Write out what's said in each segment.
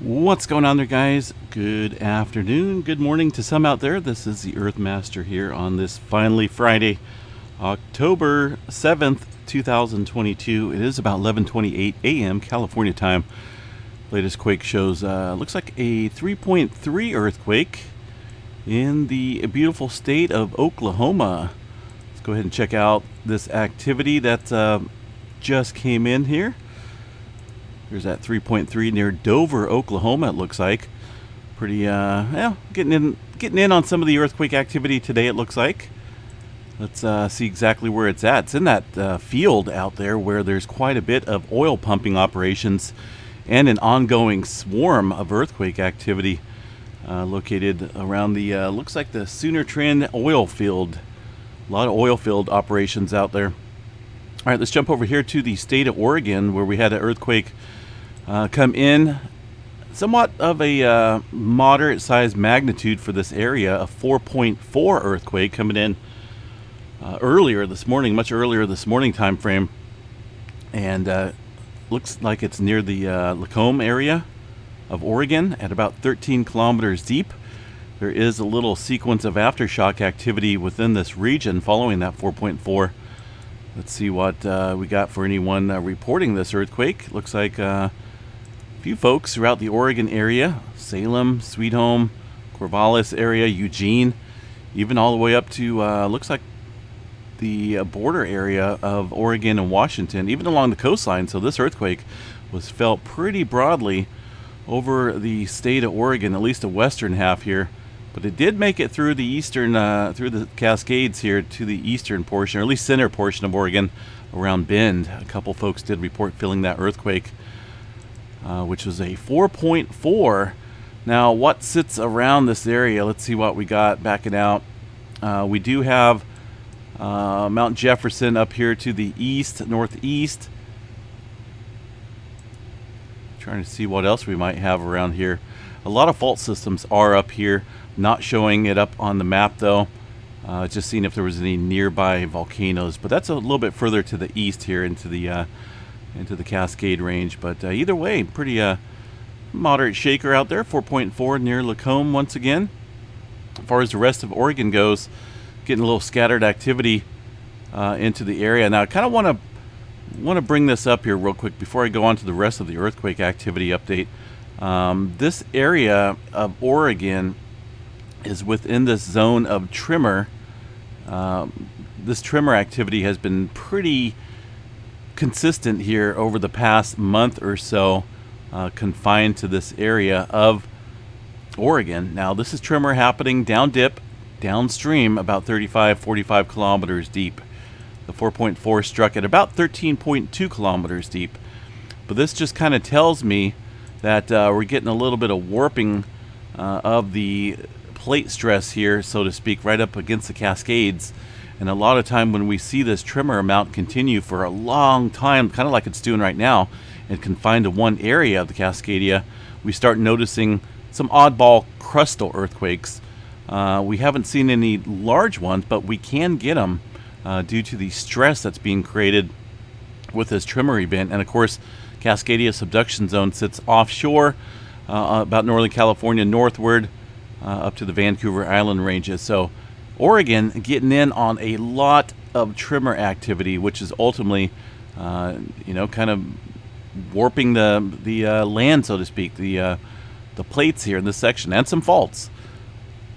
What's going on there, guys? Good afternoon, good morning to some out there. This is the Earthmaster here on this finally Friday, October 7th, 2022. It is about 11:28 a.m. California time. Latest quake shows looks like a 3.3 earthquake in the beautiful state of Oklahoma. Let's go ahead and check out this activity that just came in here. There's that 3.3 near Dover, Oklahoma. It looks like pretty, getting in on some of the earthquake activity today. It looks like. Let's see exactly where it's at. It's in that field out there where there's quite a bit of oil pumping operations and an ongoing swarm of earthquake activity located around the looks like the Sooner Trend oil field. A lot of oil field operations out there. All right, let's jump over here to the state of Oregon, where we had an earthquake come in, somewhat of a moderate sized magnitude for this area, a 4.4 earthquake coming in earlier this morning, much earlier this morning time frame, and looks like it's near the Lacombe area of Oregon at about 13 kilometers deep. There is a little sequence of aftershock activity within this region following that 4.4. Let's see what we got for anyone reporting this earthquake. Looks like a few folks throughout the Oregon area, Salem, Sweet Home, Corvallis area, Eugene, even all the way up to looks like the border area of Oregon and Washington, even along the coastline. So this earthquake was felt pretty broadly over the state of Oregon, at least the western half here. But it did make it through the eastern, through the Cascades here to the eastern portion, or at least center portion of Oregon, around Bend. A couple folks did report feeling that earthquake, which was a 4.4. Now, what sits around this area? Let's see what we got backing out. We do have Mount Jefferson up here to the east, northeast. Trying to see what else we might have around here. A lot of fault systems are up here. Not showing it up on the map though. Just seeing if there was any nearby volcanoes, but that's a little bit further to the east here into the Cascade range. But either way, pretty moderate shaker out there. 4.4 near Lacombe once again. As far as the rest of Oregon goes, getting a little scattered activity into the area. Now I kind of want to bring this up here real quick before I go on to the rest of the earthquake activity update. This area of Oregon is within this zone of tremor. This tremor activity has been pretty consistent here over the past month or so, confined to this area of Oregon. Now this is tremor happening down dip, downstream, about 45 kilometers deep. The 4.4 struck at about 13.2 kilometers deep. But this just kind of tells me that we're getting a little bit of warping of the plate stress here, so to speak, right up against the Cascades. And a lot of time when we see this tremor amount continue for a long time, kind of like it's doing right now, and confined to one area of the Cascadia, we start noticing some oddball crustal earthquakes. We haven't seen any large ones, but we can get them due to the stress that's being created with this tremor event. And of course, Cascadia subduction zone sits offshore about Northern California northward up to the Vancouver Island ranges. So Oregon getting in on a lot of tremor activity, which is ultimately kind of warping the land, so to speak, the plates here in this section, and some faults.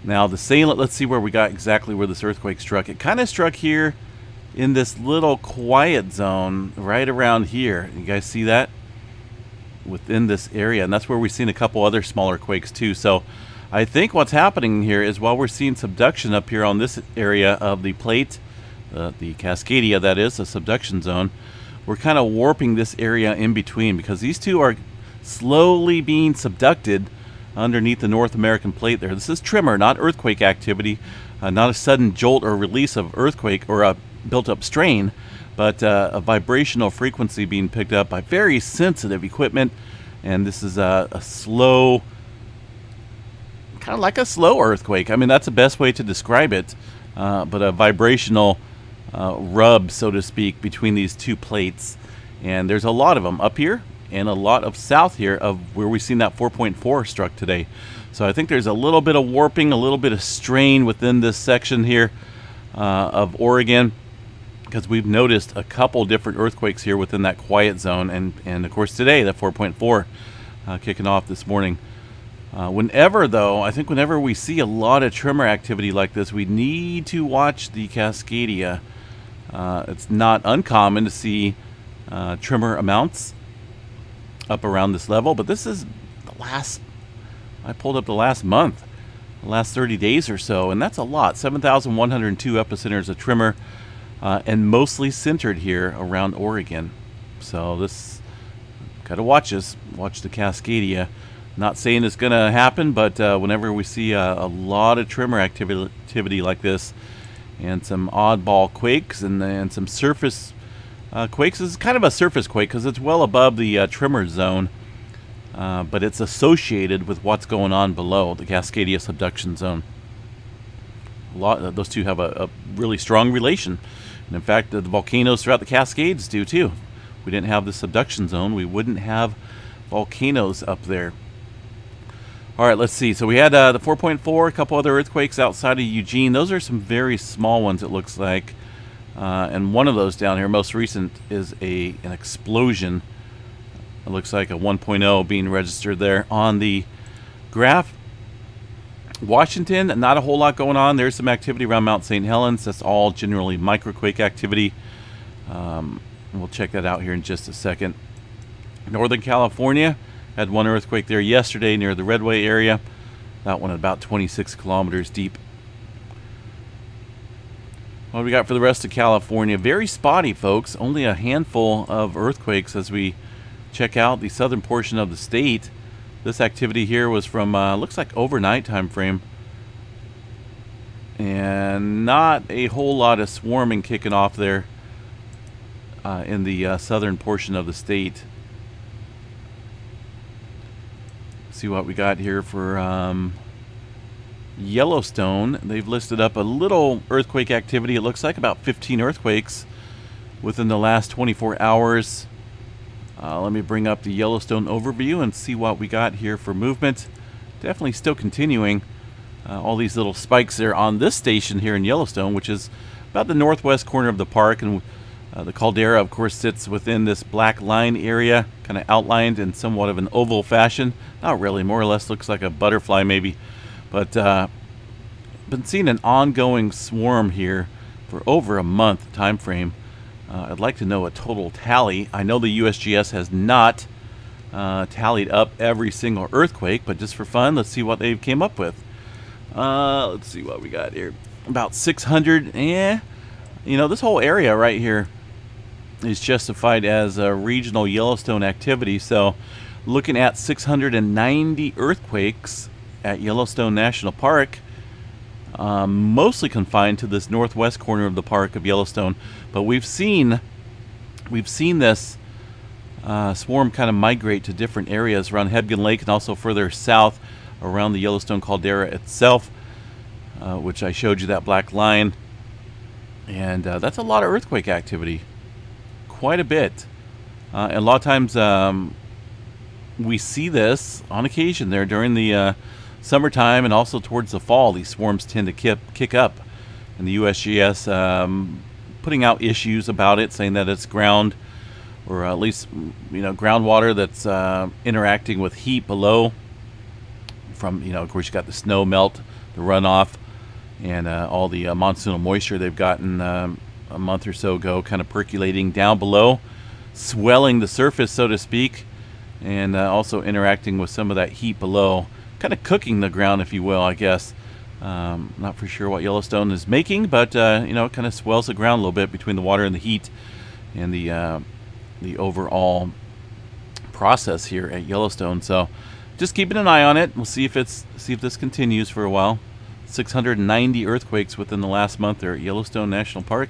Now the Salem, let's see where we got exactly where this earthquake struck. It kind of struck here in this little quiet zone right around here. You guys see that? Within this area, and that's where we've seen a couple other smaller quakes too. So I think what's happening here is, while we're seeing subduction up here on this area of the plate, the Cascadia, that is, the subduction zone, we're kind of warping this area in between, because these two are slowly being subducted underneath the North American plate there. This is tremor, not earthquake activity, not a sudden jolt or release of earthquake or a built-up strain, but a vibrational frequency being picked up by very sensitive equipment. And this is a slow, kind of like a slow earthquake. I mean, that's the best way to describe it, but a vibrational rub, so to speak, between these two plates. And there's a lot of them up here and a lot of south here of where we've seen that 4.4 struck today. So I think there's a little bit of warping, a little bit of strain within this section here of Oregon, because we've noticed a couple different earthquakes here within that quiet zone, and of course today that 4.4 kicking off this morning. Whenever we see a lot of tremor activity like this, we need to watch the Cascadia. It's not uncommon to see tremor amounts up around this level, but this is I pulled up the last month, the last 30 days or so, and that's a lot. 7,102 epicenters of tremor, and mostly centered here around Oregon. So this, gotta watch this, watch the Cascadia. Not saying it's going to happen, but whenever we see a lot of tremor activity like this, and some oddball quakes and some surface quakes, this is kind of a surface quake because it's well above the tremor zone, but it's associated with what's going on below the Cascadia subduction zone. Those two have a really strong relation, and in fact, the volcanoes throughout the Cascades do too. If we didn't have the subduction zone, we wouldn't have volcanoes up there. All right, let's see. So we had the 4.4, a couple other earthquakes outside of Eugene. Those are some very small ones, it looks like. And one of those down here, most recent, is an explosion. It looks like a 1.0 being registered there on the graph. Washington, not a whole lot going on. There's some activity around Mount St. Helens. That's all generally microquake activity. We'll check that out here in just a second. Northern California. Had one earthquake there yesterday near the Redway area. That one about 26 kilometers deep. What do we got for the rest of California? Very spotty, folks. Only a handful of earthquakes as we check out the southern portion of the state. This activity here was from, looks like overnight time frame. And not a whole lot of swarming kicking off there in the southern portion of the state. See what we got here for Yellowstone. They've listed up a little earthquake activity. It looks like about 15 earthquakes within the last 24 hours. Let me bring up the Yellowstone overview and see what we got here for movement. Definitely still continuing. All these little spikes there on this station here in Yellowstone, which is about the northwest corner of the park, and the caldera, of course, sits within this black line area, kind of outlined in somewhat of an oval fashion. Not really, more or less looks like a butterfly maybe. But been seeing an ongoing swarm here for over a month time frame. I'd like to know a total tally. I know the USGS has not tallied up every single earthquake, but just for fun, let's see what they came up with. Let's see what we got here. About 600, this whole area right here is justified as a regional Yellowstone activity. So looking at 690 earthquakes at Yellowstone National Park, mostly confined to this northwest corner of the park of Yellowstone. But we've seen this swarm kind of migrate to different areas around Hebgen Lake and also further south around the Yellowstone caldera itself, which I showed you that black line. And that's a lot of earthquake activity. Quite a bit. And a lot of times we see this on occasion there during the summertime and also towards the fall. These swarms tend to kick up. And the USGS putting out issues about it, saying that it's ground, or at least groundwater that's interacting with heat below. From, of course, you got the snow melt, the runoff, and all the monsoonal moisture they've gotten a month or so ago, kind of percolating down below, swelling the surface, so to speak, and also interacting with some of that heat below, kind of cooking the ground, if you will, I guess. Not for sure what Yellowstone is making, but it kind of swells the ground a little bit between the water and the heat, and the overall process here at Yellowstone. So just keeping an eye on it. We'll see if this continues for a while. 690 earthquakes within the last month there at Yellowstone National Park.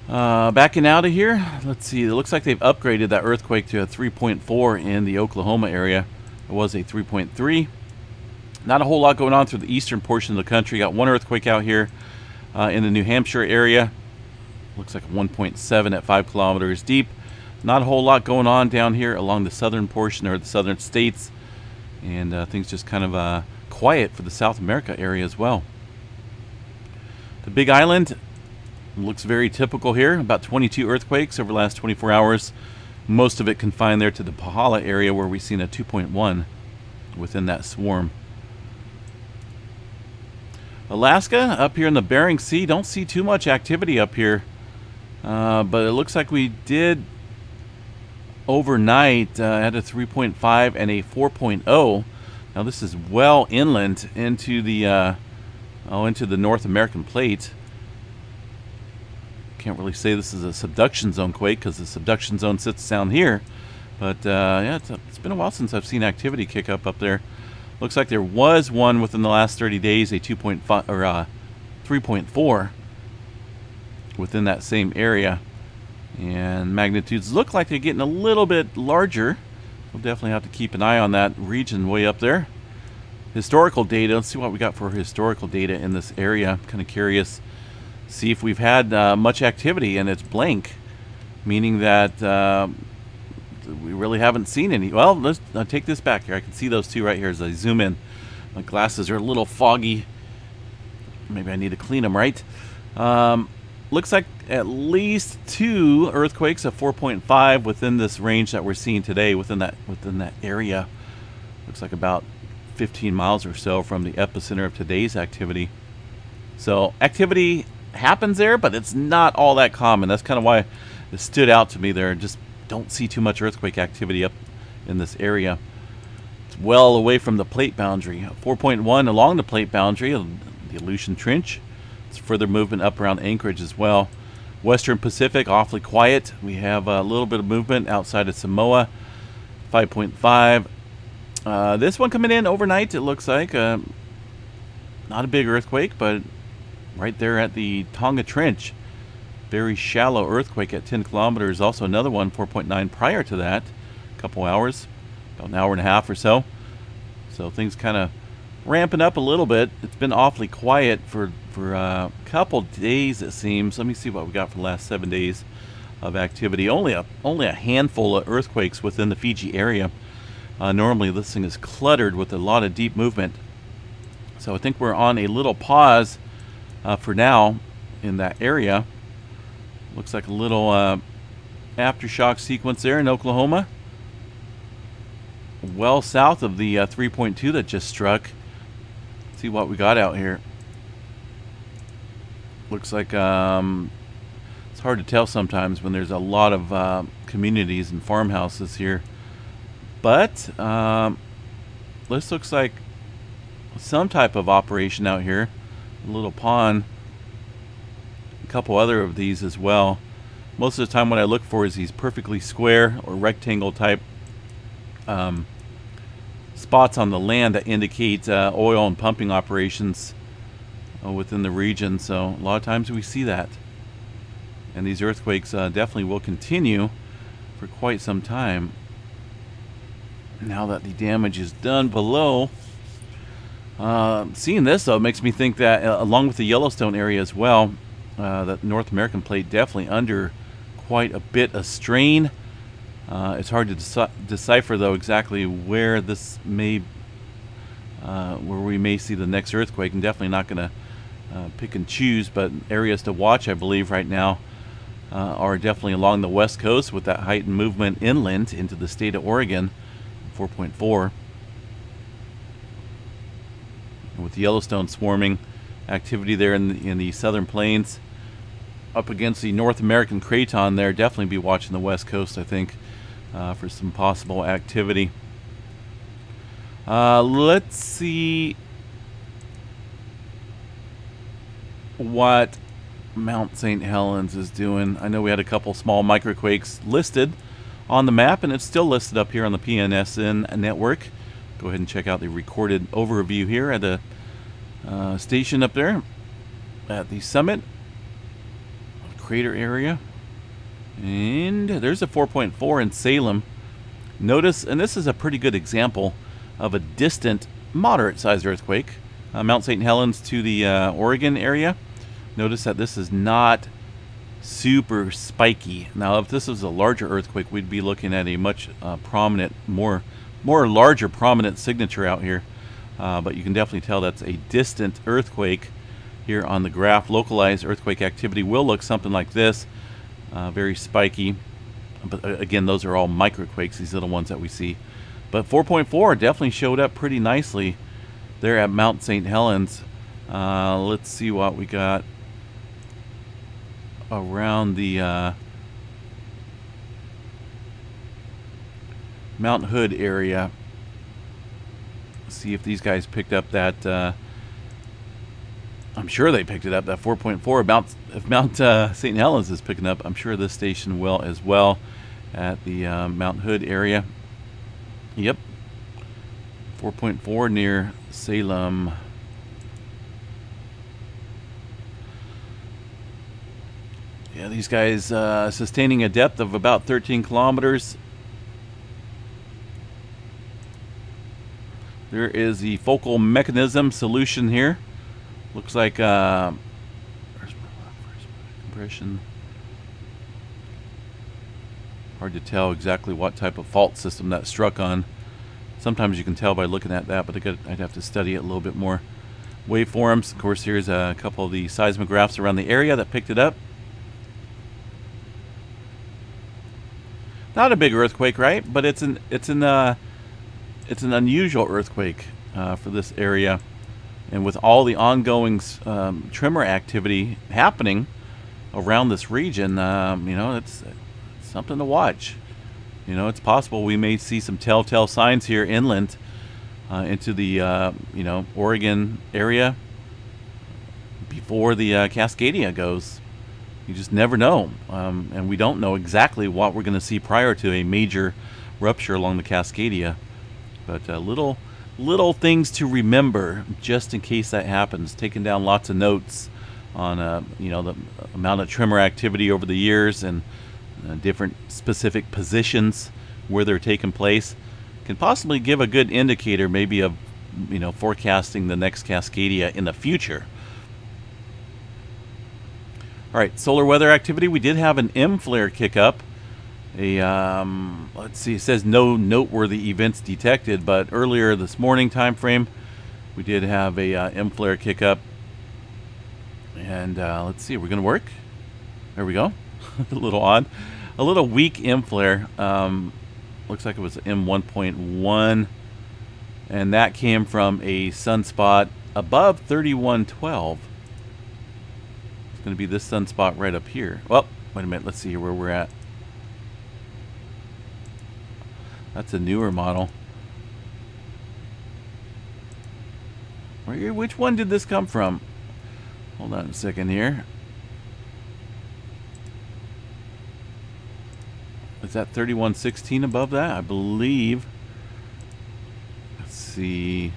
Backing out of here, let's see. It looks like they've upgraded that earthquake to a 3.4 in the Oklahoma area. It was a 3.3. Not a whole lot going on through the eastern portion of the country. Got one earthquake out here in the New Hampshire area. Looks like a 1.7 at 5 kilometers deep. not a whole lot going on down here along the southern portion or the southern states, and things just kind of quiet for the South America area as well. The Big Island looks very typical here. About 22 earthquakes over the last 24 hours. Most of it confined there to the Pahala area, where we've seen a 2.1 within that swarm. Alaska, up here in the Bering Sea, don't see too much activity up here. But it looks like we did overnight at a 3.5 and a 4.0. Now this is well inland into the North American plate. Can't really say this is a subduction zone quake because the subduction zone sits down here. But yeah, it's been a while since I've seen activity kick up there. Looks like there was one within the last 30 days, a 2.5 or 3.4 within that same area. And magnitudes look like they're getting a little bit larger. We'll definitely have to keep an eye on that region way up there. Historical data, let's see what we got for historical data in this area. I'm kind of curious, see if we've had much activity, and it's blank, meaning that we really haven't seen any. Well, let's take this back here. I can see those two right here as I zoom in. My glasses are a little foggy. Maybe I need to clean them, right? Looks like at least 2 earthquakes of 4.5 within this range that we're seeing today, within that area. Looks like about 15 miles or so from the epicenter of today's activity. So activity happens there, but it's not all that common. That's kind of why it stood out to me there. Just don't see too much earthquake activity up in this area. It's well away from the plate boundary. 4.1 along the plate boundary, the Aleutian Trench. It's further movement up around Anchorage as well. Western Pacific, awfully quiet. We have a little bit of movement outside of Samoa. 5.5. This one coming in overnight, it looks like. Not a big earthquake, but right there at the Tonga Trench. Very shallow earthquake at 10 kilometers. Also another one, 4.9 prior to that. A couple hours, about an hour and a half or so. So things kind of ramping up a little bit. It's been awfully quiet for a couple days, it seems. Let me see what we got for the last 7 days of activity. Only a handful of earthquakes within the Fiji area. Normally this thing is cluttered with a lot of deep movement. So I think we're on a little pause for now in that area. Looks like a little aftershock sequence there in Oklahoma. Well south of the 3.2 that just struck. Let's see what we got out here. Looks like it's hard to tell sometimes when there's a lot of communities and farmhouses here. But this looks like some type of operation out here. A little pond. A couple other of these as well. Most of the time what I look for is these perfectly square or rectangle type spots on the land that indicate oil and pumping operations within the region. So a lot of times we see that. And these earthquakes definitely will continue for quite some time. Now that the damage is done below. Seeing this though makes me think that along with the Yellowstone area as well, that North American plate definitely under quite a bit of strain. It's hard to decipher though exactly where this may, where we may see the next earthquake. I'm definitely not going to pick and choose, but areas to watch, I believe, right now are definitely along the west coast with that heightened movement inland into the state of Oregon, 4.4. And with Yellowstone swarming activity there in the southern plains, up against the North American craton there, definitely be watching the west coast, I think, for some possible activity. Let's see what Mount St. Helens is doing. I know we had a couple small microquakes listed on the map, and it's still listed up here on the PNSN network. Go ahead and check out the recorded overview here at the station up there at the summit crater area. And there's a 4.4 in Salem. Notice, and this is a pretty good example of a distant, moderate-sized earthquake. Mount St. Helens to the Oregon area. Notice that this is not super spiky. Now, if this was a larger earthquake, we'd be looking at a much prominent, more larger prominent signature out here. But you can definitely tell that's a distant earthquake here on the graph. Localized earthquake activity will look something like this, very spiky. But again, those are all microquakes, these little ones that we see. But 4.4 definitely showed up pretty nicely there at Mount St. Helens. Let's see what we got around the Mount Hood area. See if these guys picked up that. I'm sure they picked it up, that 4.4. If Mount St. Helens is picking up, I'm sure this station will as well at the Mount Hood area. Yep, 4.4 near Salem. Yeah, these guys sustaining a depth of about 13 kilometers. There is the focal mechanism solution here. Looks like compression. Hard to tell exactly what type of fault system that struck on. Sometimes you can tell by looking at that, but I'd have to study it a little bit more. Waveforms, of course, here's a couple of the seismographs around the area that picked it up. Not a big earthquake, right? But it's an unusual earthquake for this area. And with all the ongoing tremor activity happening around this region, you know, it's something to watch. You know, it's possible we may see some telltale signs here inland into the, you know, Oregon area before the Cascadia goes. You just never know. And we don't know exactly what we're going to see prior to a major rupture along the Cascadia. But little things to remember just in case that happens. Taking down lots of notes on you know, the amount of tremor activity over the years and different specific positions where they're taking place can possibly give a good indicator maybe of, you know, forecasting the next Cascadia in the future. All right, solar weather activity. We did have an M flare kick up. Let's see, it says no noteworthy events detected, but earlier this morning time frame we did have a M flare kick up. And let's see, we're gonna work. There we go. A little odd, a little weak M flare. Looks like it was M1.1, and that came from a sunspot above 3112. It's going to be this sunspot right up here. Well, wait a minute, let's see where we're at. That's a newer model. Which one did this come from? Hold on a second here. Is that 3116 above that? I believe. Let's see.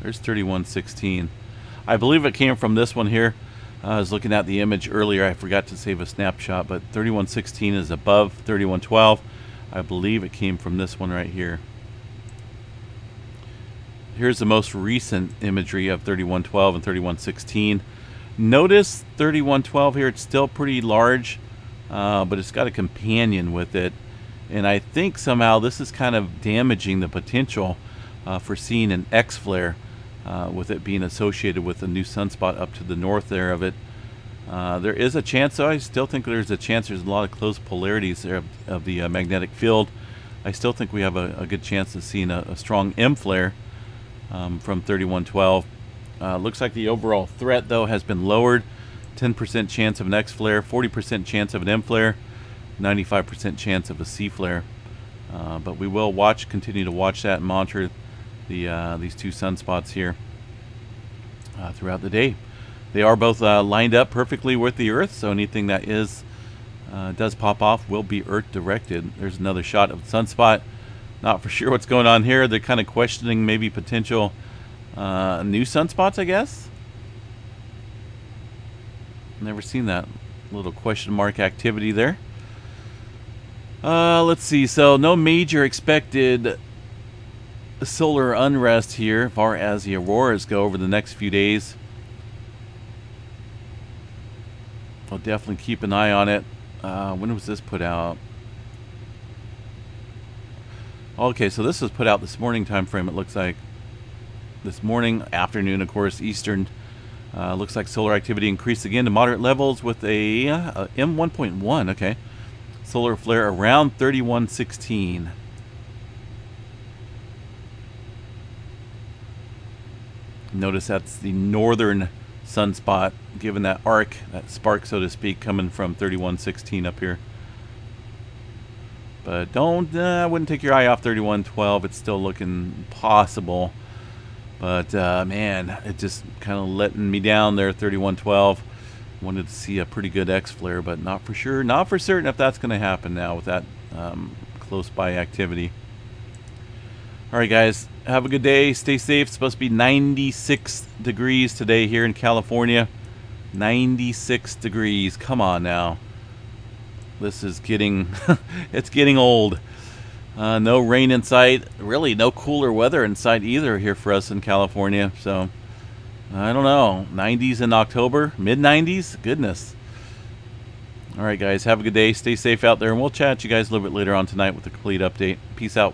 There's 3116. I believe it came from this one here. I was looking at the image earlier. I forgot to save a snapshot, but 3116 is above 3112. I believe it came from this one right here. Here's the most recent imagery of 3112 and 3116. Notice 3112 here, it's still pretty large, but it's got a companion with it. And I think somehow this is kind of damaging the potential for seeing an X flare with it being associated with a new sunspot up to the north there of it. There is a chance, though. I still think there's a chance. There's a lot of close polarities there of the magnetic field. I still think we have a good chance of seeing a strong M flare from 3112. Looks like the overall threat, though, has been lowered. 10% chance of an X flare, 40% chance of an M flare, 95% chance of a C flare. But we will continue to watch that and monitor these two sunspots here throughout the day. They are both lined up perfectly with the Earth, so anything that does pop off will be Earth directed. There's another shot of the sunspot. Not for sure what's going on here. They're kind of questioning maybe potential new sunspots, I guess. Never seen that little question mark activity there. Let's see. So no major expected solar unrest here as far as the auroras go over the next few days. I'll definitely keep an eye on it. When was this put out? Okay, so this was put out this morning time frame. It looks like this morning, afternoon, of course, Eastern. Looks like solar activity increased again to moderate levels with a M1.1. Okay, solar flare around 3116. Notice that's the northern sunspot, given that arc, that spark, so to speak, coming from 3116 up here. But I wouldn't take your eye off 3112. It's still looking possible. But, man, it just kind of letting me down there, 3112. Wanted to see a pretty good X-flare, but not for sure, not for certain if that's going to happen now with that close by activity. All right, guys, have a good day. Stay safe. It's supposed to be 96 degrees today here in California. 96 degrees. Come on now. This is getting, it's getting old. No rain in sight. Really, no cooler weather in sight either here for us in California. So, I don't know. 90s in October? Mid-90s? Goodness. All right, guys, have a good day. Stay safe out there, and we'll chat you guys a little bit later on tonight with a complete update. Peace out.